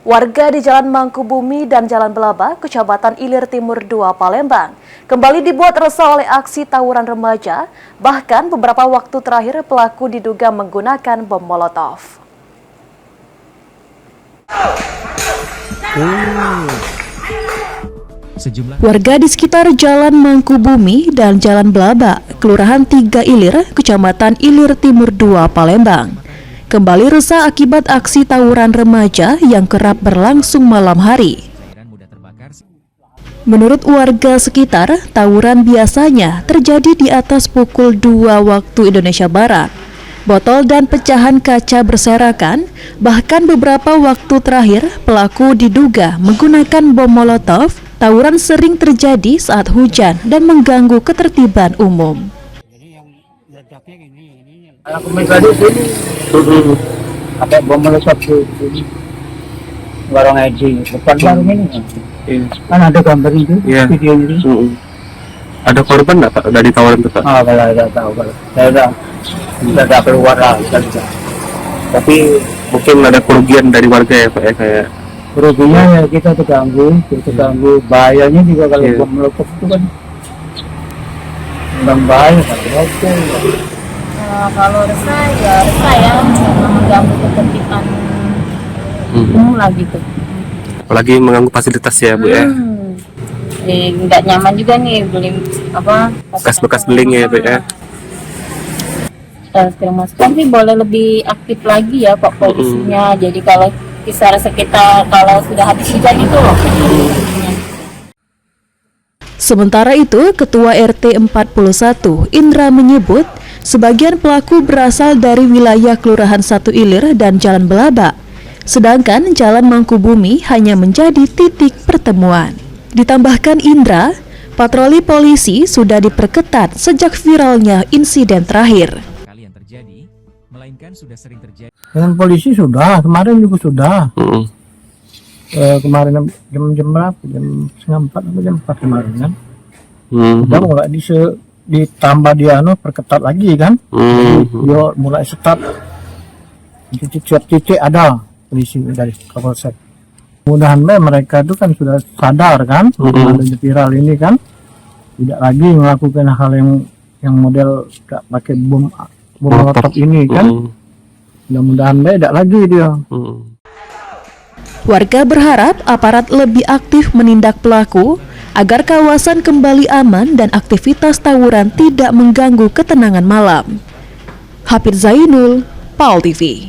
Warga di Jalan Mangkubumi dan Jalan Belaba, Kecamatan Ilir Timur 2, Palembang, kembali dibuat resah oleh aksi tawuran remaja. Bahkan beberapa waktu terakhir pelaku diduga menggunakan bom molotov. Warga di sekitar Jalan Mangkubumi dan Jalan Belaba, Kelurahan 3 Ilir, Kecamatan Ilir Timur 2, Palembang, kembali resah akibat aksi tawuran remaja yang kerap berlangsung malam hari. Menurut warga sekitar, tawuran biasanya terjadi di atas pukul 2 waktu Indonesia Barat. Botol dan pecahan kaca berserakan, bahkan beberapa waktu terakhir pelaku diduga menggunakan bom molotov. Tawuran sering terjadi saat hujan dan mengganggu ketertiban umum. Jadi yang ledaknya ini aku pribadi sini pakai bom molotov ini warung Edi depan warung ini kan ada gambar itu video ini. Ada korban nggak Pak dari tawuran itu Pak? Ah kalau ada tahu kalau saya udah keluar lah Tapi mungkin ada kerugian dari warga ya Pak ya, kayak kerugiannya ya kita terganggu bahayanya juga kalau bom molotov itu kan bahaya kan. Kalau resah ya karena mengganggu ketertiban umum lah gitu. apalagi mengganggu fasilitas ya Bu ya. Nggak nyaman juga nih beli Bekas-bekas beling ya Bu ya. Tapi boleh lebih aktif lagi ya Pak polisinya. Jadi kalau kisar sekitar kalau sudah habis hujan itu loh. Sementara itu, Ketua RT 41 Indra menyebut sebagian pelaku berasal dari wilayah Kelurahan 1 Ilir dan Jalan Belaba, sedangkan Jalan Mangkubumi hanya menjadi titik pertemuan. Ditambahkan Indra, patroli polisi sudah diperketat sejak viralnya insiden terakhir. Dengan polisi sudah, kemarin juga sudah. Kemarin jam berapa? Jam 3:30 atau jam 4 kemarin kan. Udah mulai ditambah dia perketat lagi kan. Yo mulai start titik-titik ada polisi dari Kapolsek. Mudah-mudahan mereka itu kan sudah sadar kan, adanya viral ini kan, tidak lagi melakukan hal yang model gak pakai bom molotov ini kan. Mudah-mudahan tidak lagi dia. Warga berharap aparat lebih aktif menindak pelaku agar kawasan kembali aman dan aktivitas tawuran tidak mengganggu ketenangan malam. Hafid Zainul, PAL TV.